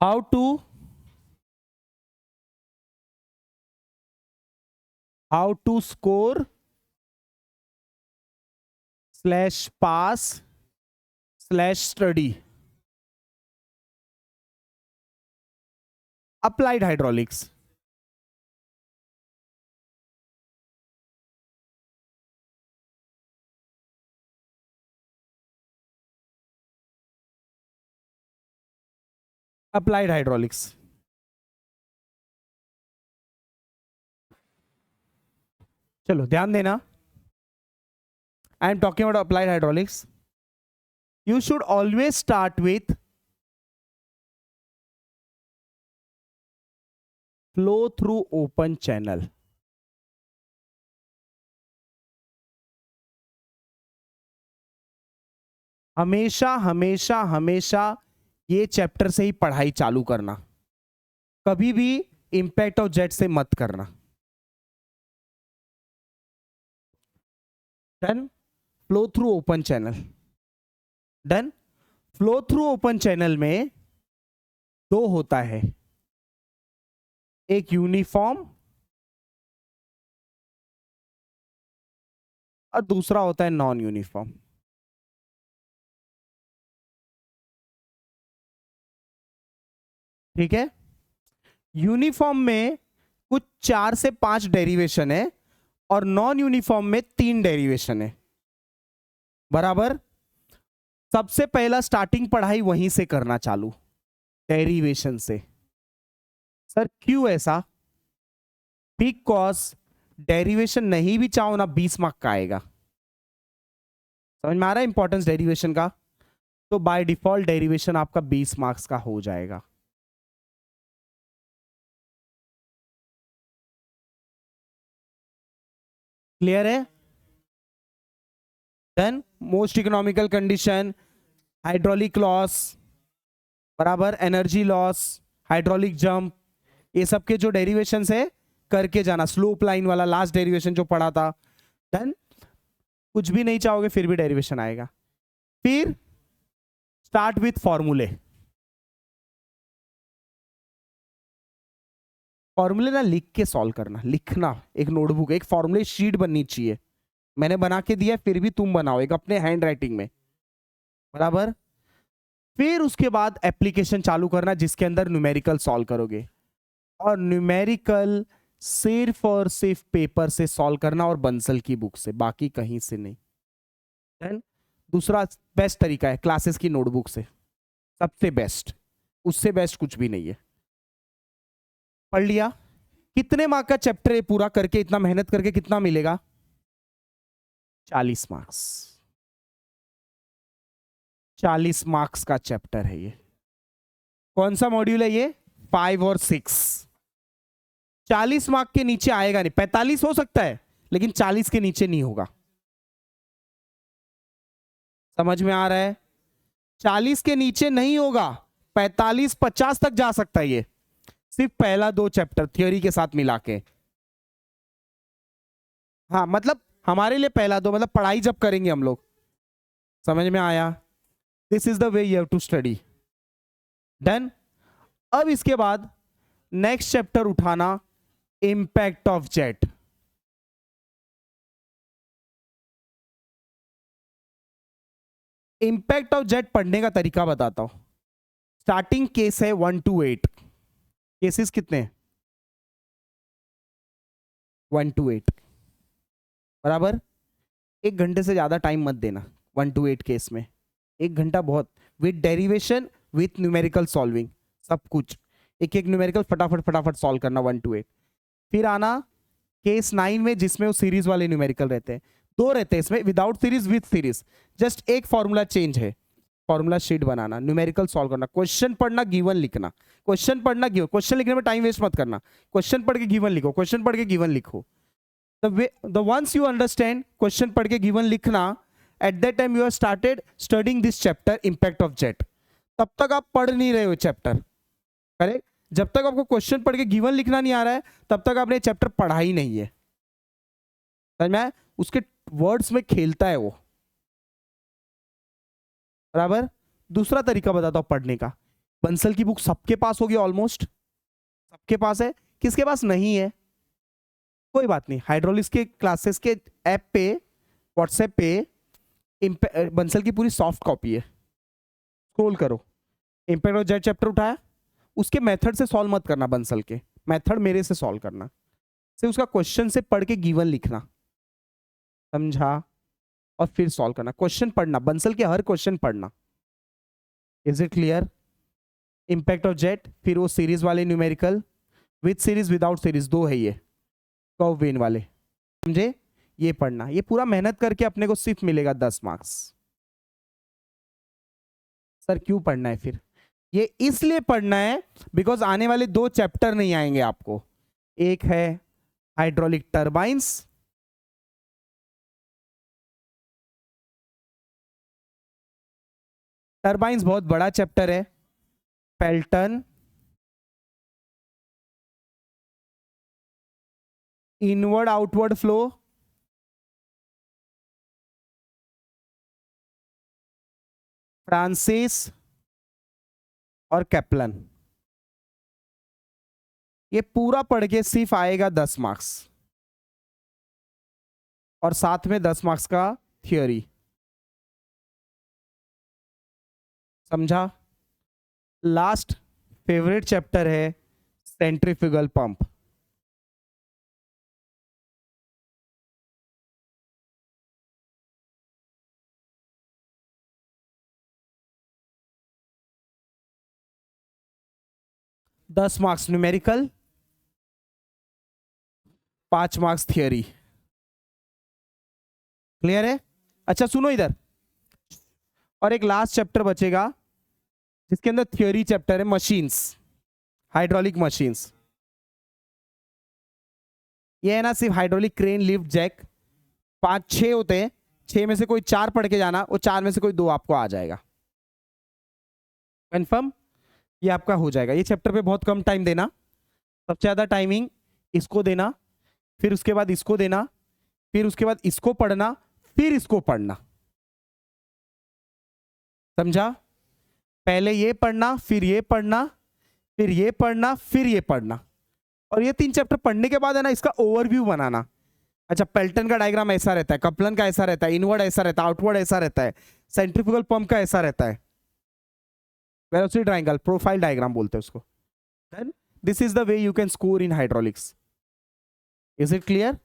How to score slash pass slash study applied hydraulics. Applied hydraulics. चलो ध्यान देना, I am talking about applied hydraulics. You should always start with flow through open channel. हमेशा हमेशा हमेशा ये chapter से ही पढ़ाई चालू करना, कभी भी इंपैक्ट ऑफ जेट से मत करना। Done. Flow through open channel. Done. Flow through open channel में दो होता है, एक यूनिफॉर्म और दूसरा होता है नॉन यूनिफॉर्म। ठीक है। यूनिफॉर्म में कुछ 4 से 5 डेरिवेशन है और नॉन यूनिफॉर्म में 3 डेरिवेशन है। बराबर। सबसे पहला स्टार्टिंग पढ़ाई वहीं से करना चालू, डेरिवेशन से। सर क्यों ऐसा? बिकॉज डेरिवेशन नहीं भी चाहो ना 20 मार्क का आएगा। समझ में आ रहा है इंपॉर्टेंस डेरिवेशन का? तो बाय डिफॉल्ट डेरिवेशन आपका 20 मार्क्स का हो जाएगा। क्लियर है? Then most economical condition, hydraulic loss, बराबर, एनर्जी लॉस, हाइड्रोलिक जंप, ये सब के जो डेरिवेशन है करके जाना। स्लोप लाइन वाला लास्ट डेरिवेशन जो पढ़ा था। देन कुछ भी नहीं चाहोगे फिर भी डेरिवेशन आएगा। फिर स्टार्ट विथ फॉर्मूले। फॉर्मूले ना लिख के सॉल्व करना, लिखना, एक नोटबुक, एक फॉर्मूले शीट बननी चाहिए। मैंने बना के दिया, फिर भी तुम बनाओ एक अपने हैंड राइटिंग में। बराबर। फिर उसके बाद एप्लीकेशन चालू करना जिसके अंदर न्यूमेरिकल सॉल्व करोगे, और न्यूमेरिकल सिर्फ और सिर्फ पेपर से सॉल्व करना और बंसल की बुक से, बाकी कहीं से नहीं। देन दूसरा बेस्ट तरीका है क्लासेस की नोटबुक से, सबसे बेस्ट, उससे बेस्ट कुछ भी नहीं है। पढ़ लिया? कितने मार्क का चैप्टर है पूरा करके, इतना मेहनत करके कितना मिलेगा? 40 मार्क्स। 40 मार्क्स का चैप्टर है ये। कौन सा मॉड्यूल है ये? 5 और 6। 40 मार्क के नीचे आएगा नहीं, 45 हो सकता है लेकिन 40 के नीचे नहीं होगा। समझ में आ रहा है? 40 के नीचे नहीं होगा, 45-50 तक जा सकता है ये, सिर्फ पहला 2 चैप्टर थियोरी के साथ मिला के। हाँ मतलब हमारे लिए पहला 2, मतलब पढ़ाई जब करेंगे हम लोग। समझ में आया? This is the way you have to study. Done. अब इसके बाद नेक्स्ट चैप्टर उठाना, impact of jet. Impact of jet पढ़ने का तरीका बताता हूं। स्टार्टिंग केस है 1 to 8। केसेस कितने? 1 to 8। बराबर। 1 घंटे से ज्यादा टाइम मत देना 1 to 8 केस में। 1 घंटा बहुत, with derivation, with numerical solving, सब कुछ एक एक न्यूमेरिकल फटाफट फटाफट सॉल्व करना 1 to 8। फिर आना केस 9 में जिसमें वो सीरीज वाले न्यूमेरिकल रहते हैं, 2 रहते हैं इसमें, without series, with series, just एक फॉर्मूला चेंज है। फॉर्मूला शीट बनाना, न्यूमेरिकल सॉल्व करना, क्वेश्चन पढ़ना, गिवन लिखना, क्वेश्चन पढ़ना, गिवन, क्वेश्चन लिखने में टाइम वेस्ट मत करना, क्वेश्चन पढ़ के गिवन लिखो, क्वेश्चन पढ़ के गिवन लिखो। The once you understand question पढ़ के गिवन लिखना, at that time you are started studying this chapter impact of jet. तब तक आप पढ़ नहीं रहे हो चैप्टर, करेक्ट? जब तक आपको क्वेश्चन पढ़ के गिवन लिखना नहीं आ रहा है तब तक आपने चैप्टर पढ़ा ही नहीं है। समझ में? उसके वर्ड्स में खेलता है वो। बराबर। दूसरा तरीका बताता हूं पढ़ने का, बंसल की बुक सबके पास होगी, ऑलमोस्ट सबके पास है। किसके पास नहीं है, कोई बात नहीं, हाइड्रोलिक्स के क्लासेस के ऐप पे, व्हाट्सएप पे बंसल की पूरी सॉफ्ट कॉपी है, स्क्रॉल करो। इम्पैक्ट ऑफ जेट चैप्टर उठाया, उसके मेथड से सॉल्व मत करना, बंसल के मेथड मेरे से सॉल्व करना, से उसका क्वेश्चन से पढ़ के गिवन लिखना, समझा, और फिर सॉल्व करना, क्वेश्चन पढ़ना, बंसल के हर क्वेश्चन पढ़ना। Is it clear? Impact of jet, फिर वो सीरीज वाले numerical, with series without series, दो है ये कर्व वेन वाले, समझे, ये पढ़ना। ये पूरा मेहनत करके अपने को सिर्फ मिलेगा 10 मार्क्स। सर क्यों पढ़ना है फिर? ये इसलिए पढ़ना है बिकॉज आने वाले 2 चैप्टर नहीं आएंगे आपको। एक है हाइड्रोलिक टर्बाइंस, टर्बाइंस बहुत बड़ा चैप्टर है, Pelton, inward outward flow, Francis और कैप्लन। ये पूरा पढ़ के सिर्फ आएगा 10 मार्क्स, और साथ में 10 मार्क्स का थियोरी, समझा। लास्ट फेवरेट चैप्टर है सेंट्रीफ्यूगल पंप। दस marks numerical, 5 marks theory. Clear है? अच्छा सुनो इधर, और एक लास्ट चैप्टर बचेगा जिसके अंदर थियोरी चैप्टर है, मशीन्स, हाइड्रोलिक मशीन्स। ये है ना, सिर्फ हाइड्रोलिक क्रेन, लिफ्ट, जैक, 5-6 होते हैं, 6 में से कोई 4 पढ़ के जाना, वो 4 में से कोई 2 आपको आ जाएगा, कंफर्म। ये आपका हो जाएगा। ये चैप्टर पे बहुत कम टाइम देना, सबसे ज्यादा टाइमिंग इसको देना, फिर उसके बाद इसको देना, फिर उसके बाद इसको पढ़ना, फिर इसको पढ़ना, समझा। पहले ये पढ़ना, फिर ये पढ़ना, फिर ये पढ़ना, फिर ये पढ़ना, और ये 3 चैप्टर पढ़ने के बाद है ना, इसका ओवरव्यू बनाना। अच्छा, पेल्टन का डायग्राम ऐसा रहता है, कपलन का ऐसा रहता है, इनवर्ड ऐसा रहता है, आउटवर्ड ऐसा रहता है, सेंट्रीफ्यूगल पंप का ऐसा रहता है, वेलोसिटी ट्रायंगल, प्रोफाइल डायग्राम बोलते हैं उसको। Then this is the way you can score in hydraulics. Is it clear?